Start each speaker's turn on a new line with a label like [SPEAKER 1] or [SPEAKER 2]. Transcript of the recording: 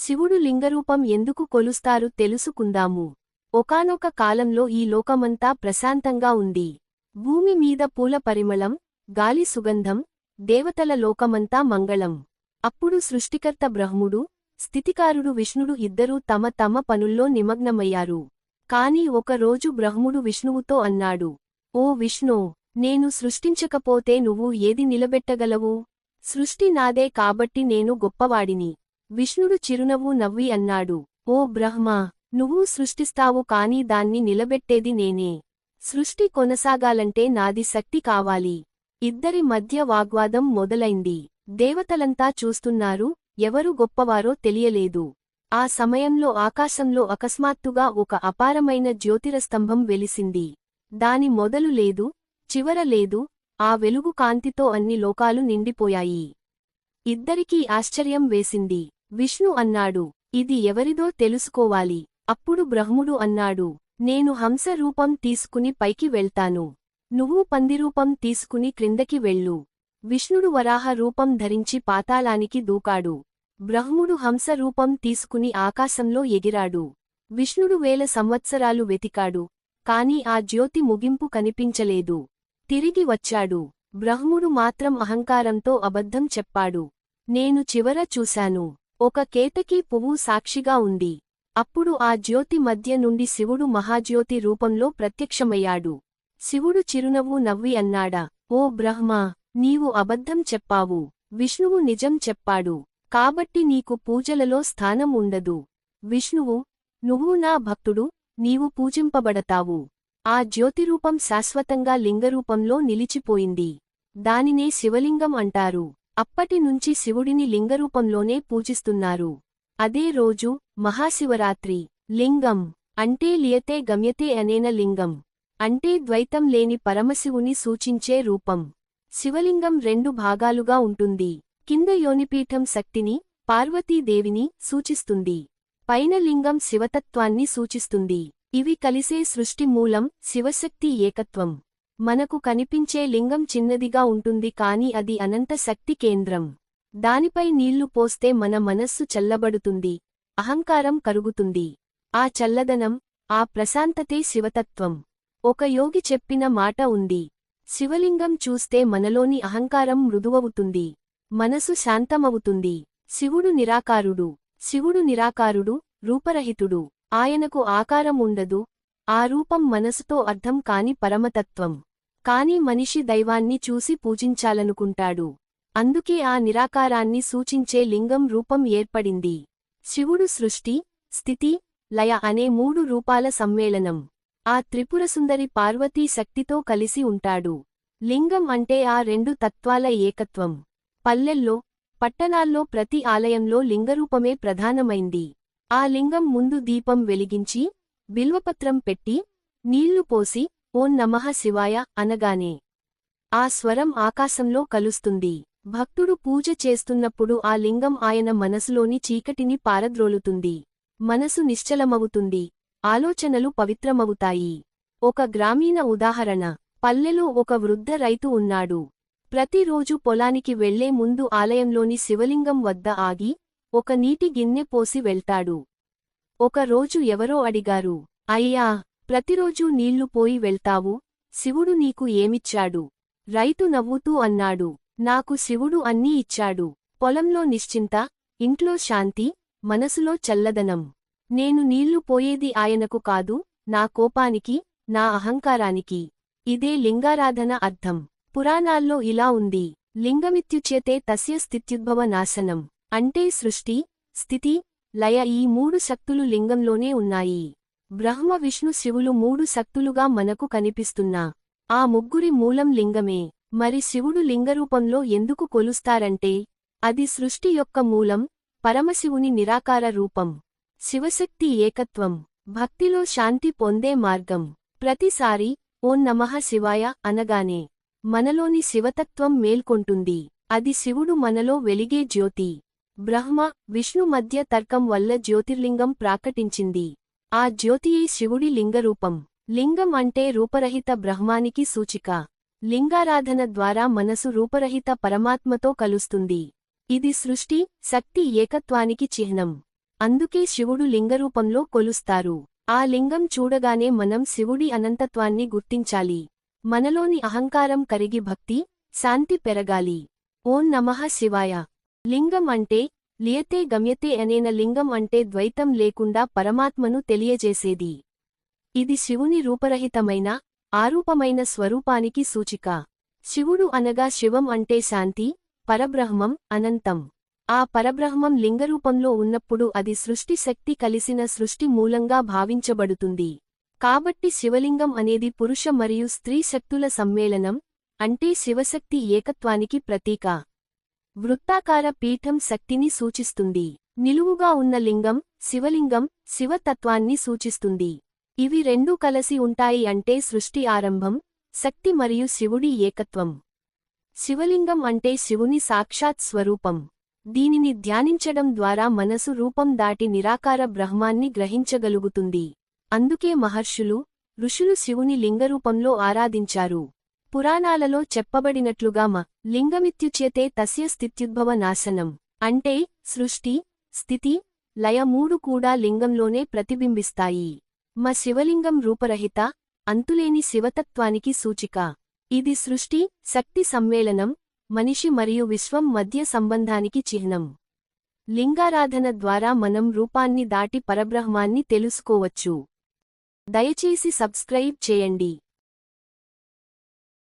[SPEAKER 1] శివుడు లింగరూపం ఎందుకు కొలుస్తారు తెలుసుకుందాము. ఒకానొక కాలంలో ఈ లోకమంతా ప్రశాంతంగా ఉంది. భూమి మీద పూల పరిమళం, గాలి సుగంధం, దేవతల లోకమంతా మంగళం. అప్పుడు సృష్టికర్త బ్రహ్ముడు, స్థితికారుడు విష్ణుడు ఇద్దరూ తమ తమ పనుల్లో నిమగ్నమయ్యారు. కాని ఒకరోజు బ్రహ్ముడు విష్ణువుతో అన్నాడు, ఓ విష్ణో, నేను సృష్టించకపోతే నువ్వు ఏది నిలబెట్టగలవు? సృష్టి నాదే కాబట్టి నేను గొప్పవాడిని. విష్ణుడు చిరునవ్వు నవ్వి అన్నాడు, ఓ బ్రహ్మా, నువ్వు సృష్టిస్తావు కాని దాన్ని నిలబెట్టేది నేనే. సృష్టి కొనసాగాలంటే నాది శక్తి కావాలి. ఇద్దరి మధ్య వాగ్వాదం మొదలైంది. దేవతలంతా చూస్తున్నారు, ఎవరు గొప్పవారో తెలియలేదు. ఆ సమయంలో ఆకాశంలో అకస్మాత్తుగా ఒక అపారమైన జ్యోతిరస్తంభం వెలిసింది. దాని మొదలు లేదు, చివర లేదు, ఆ వెలుగు కాంతితో అన్ని లోకాలు నిండిపోయాయి. ఇద్దరికీ ఆశ్చర్యం వేసింది. విష్ణు అన్నాడు, ఇది ఎవరిదో తెలుసుకోవాలి. అప్పుడు బ్రహ్ముడు అన్నాడు, నేను హంస రూపం తీసుకుని పైకి వెళ్తాను. నువ్వు పందిరూపం తీసుకుని క్రిందకి వెళ్ళు. విష్ణుడు వరాహ రూపం ధరించి పాతాళానికి దూకాడు. బ్రహ్ముడు హంస రూపం తీసుకుని ఆకాశంలో ఎగిరాడు. విష్ణుడు 1000 సంవత్సరాలు వెతికాడు, కాని ఆ జ్యోతి ముగింపు కనిపించలేదు. తిరిగి వచ్చాడు. బ్రహ్ముడు మాత్రం అహంకారంతో అబద్ధం చెప్పాడు. నేను చివర చూశాను. ఒక కేతకీ పువ్వు సాక్షిగా ఉంది. అప్పుడు ఆ జ్యోతి మధ్య నుండి శివుడు మహాజ్యోతి రూపంలో ప్రత్యక్షమయ్యాడు. శివుడు చిరునవ్వు నవ్వి అన్నాడా, ఓ బ్రహ్మా, నీవు అబద్ధం చెప్పావు. విష్ణువు నిజం చెప్పాడు. కాబట్టి నీకు పూజలలో స్థానం ఉండదు. విష్ణువు, నువ్వు నా భక్తుడు, నీవు పూజింపబడతావు. ఆ జ్యోతిరూపం శాశ్వతంగా లింగరూపంలో నిలిచిపోయింది. దానినే శివలింగం అంటారు. అప్పటినుంచి శివుడిని లింగరూపంలోనే పూజిస్తున్నారు. అదే రోజు మహాశివరాత్రి. లింగం అంటే లియతే గమ్యతే అనేన లింగం అంటే ద్వైతం లేని పరమశివుని సూచించే రూపం. శివలింగం 2 భాగాలుగా ఉంటుంది. కింద యోనిపీఠం శక్తిని, పార్వతీదేవిని సూచిస్తుంది. పైన లింగం శివతత్వాన్ని సూచిస్తుంది. ఇవి కలిసే సృష్టి మూలం, శివశక్తి ఏకత్వం. మనకు కనిపించే లింగం చిన్నదిగా ఉంటుంది కాని అది అనంత శక్తి కేంద్రం. దానిపై నీళ్లు పోస్తే మన మనస్సు చల్లబడుతుంది, అహంకారం కరుగుతుంది. ఆ చల్లదనం, ఆ ప్రశాంతతే శివతత్వం. ఒక యోగి చెప్పిన మాట ఉంది, శివలింగం చూస్తే మనలోని అహంకారం మృదువవుతుంది, మనసు శాంతమవుతుంది. శివుడు నిరాకారుడు. శివుడు నిరాకారుడు, రూపరహితుడు. ఆయనకు ఆకారం ఉండదు. ఆ రూపం మనసుతో అర్థం కాని పరమతత్వం. కాని మనిషి దైవాన్ని చూసి పూజించాలనుకుంటాడు. అందుకే ఆ నిరాకారాన్ని సూచించే లింగం రూపం ఏర్పడింది. శివుడు సృష్టి, స్థితి, లయ అనే 3 రూపాల సమ్మేళనం. ఆ త్రిపురసుందరి పార్వతీ శక్తితో కలిసి ఉంటాడు. లింగం అంటే ఆ 2 తత్వాల ఏకత్వం. పల్లెల్లో, పట్టణాల్లో ప్రతి ఆలయంలో లింగరూపమే ప్రధానమైంది. ఆ లింగం ముందు దీపం వెలిగించి, బిల్వపత్రం పెట్టి, నీళ్లు పోసి, ఓం నమః శివాయ అనగానే ఆ స్వరం ఆకాశంలో కలుస్తుంది. భక్తుడు పూజ చేస్తున్నప్పుడు ఆ లింగం ఆయన మనసులోని చీకటిని పారద్రోలుతుంది. మనసు నిశ్చలమవుతుంది, ఆలోచనలు పవిత్రమవుతాయి. ఒక గ్రామీణ ఉదాహరణ. పల్లెలో ఒక వృద్ధ రైతు ఉన్నాడు. ప్రతిరోజు పొలానికి వెళ్లే ముందు ఆలయంలోని శివలింగం వద్ద ఆగి, ఒక నీటి గిన్నె పోసి వెళ్తాడు. ఒక రోజు ఎవరో అడిగారు, అయ్యా, ప్రతిరోజూ నీళ్లు పోయి వెళ్తావు, శివుడు నీకు ఏమిచ్చాడు? రైతు నవ్వుతూ అన్నాడు, నాకు శివుడు అన్నీ ఇచ్చాడు. పొలంలో నిశ్చింత, ఇంట్లో శాంతి, మనసులో చల్లదనం. నేను నీళ్లు పోయేది ఆయనకు కాదు, నా కోపానికి, నా అహంకారానికి. ఇదే లింగారాధన అర్థం. పురాణాల్లో ఇలా ఉంది, లింగమిత్యుచ్యతే తస్య స్థిత్యుద్భవ నాశనం. అంటే సృష్టి, స్థితి, లయ ఈ 3 శక్తులు లింగంలోనే ఉన్నాయి. బ్రహ్మ విష్ణు శివులు 3 శక్తులుగా మనకు కనిపిస్తున్నా ఆ ముగ్గురి మూలం లింగమే. మరి శివుడు లింగరూపంలో ఎందుకు కొలుస్తారంటే, అది సృష్టి యొక్క మూలం, పరమశివుని నిరాకార రూపం. శివశక్తి ఏకత్వం, భక్తిలో శాంతి పొందే మార్గం. ప్రతిసారి ఓం నమః శివాయ అనగానే మనలోని శివతత్వం మేల్కొంటుంది. అది శివుడు మనలో వెలిగే జ్యోతి. బ్రహ్మ, విష్ణు మధ్య తర్కం వల్ల జ్యోతిర్లింగం ప్రాకటించింది. ఆ జ్యోతియే శివుడి లింగరూపం. లింగం అంటే రూపరహిత బ్రహ్మానికి సూచిక. లింగారాధన ద్వారా మనసు రూపరహిత పరమాత్మతో కలుస్తుంది. ఇది సృష్టి, శక్తి ఏకత్వానికి చిహ్నం. అందుకే శివుడు లింగరూపంలో కొలుస్తారు. ఆ లింగం చూడగానే మనం శివుడి అనంతత్వాన్ని గుర్తించాలి. మనలోని అహంకారం కరిగి భక్తి, శాంతి పెరగాలి. ఓం నమః శివాయ. లింగం అంటే లియతే గమ్యతే అనేన. లింగం అంటే ద్వైతం లేకుండా పరమాత్మను తెలియజేసేది. ఇది శివుని రూపరహితమైన, ఆరూపమైన స్వరూపానికి సూచిక. శివుడు అనగా శివం అంటే శాంతి, పరబ్రహ్మం, అనంతం. ఆ పరబ్రహ్మం లింగరూపంలో ఉన్నప్పుడు అది సృష్టి శక్తి కలిసిన సృష్టి మూలంగా భావించబడుతుంది. కాబట్టి శివలింగం అనేది పురుష మరియు స్త్రీ శక్తుల సమ్మేళనం, అంటే శివశక్తి ఏకత్వానికి ప్రతీక. వృత్తాకార పీఠం శక్తిని సూచిస్తుంది. నిలువుగా ఉన్న లింగం, శివలింగం, శివతత్వాన్ని సూచిస్తుంది. ఇవి రెండూ కలసి ఉంటాయి అంటే సృష్టి ఆరంభం, శక్తి మరియు శివుడి ఏకత్వం. శివలింగం అంటే శివుని సాక్షాత్ స్వరూపం. దీనిని ధ్యానించడం ద్వారా మనసు రూపం దాటి నిరాకార బ్రహ్మాన్ని గ్రహించగలుగుతుంది. అందుకే మహర్షులు, ఋషులు శివుని లింగరూపంలో ఆరాధించారు. పురాణాలలో చెప్పబడినట్లుగా లింగమిత్యుచ్యతే తస్య స్థిత్యుద్భవ నాశనం. అంటే సృష్టి, స్థితి, లయ మూడు కూడా లింగంలోనే ప్రతిబింబిస్తాయి. శివలింగం రూపరహిత, అంతులేని శివతత్వానికి సూచిక. ఇది సృష్టి, శక్తి సమ్మేళనం, మనిషి మరియు విశ్వం మధ్య సంబంధానికి చిహ్నం. లింగారాధన ద్వారా మనం రూపాన్ని దాటి పరబ్రహ్మాన్ని తెలుసుకోవచ్చు. దయచేసి సబ్స్క్రైబ్ చేయండి.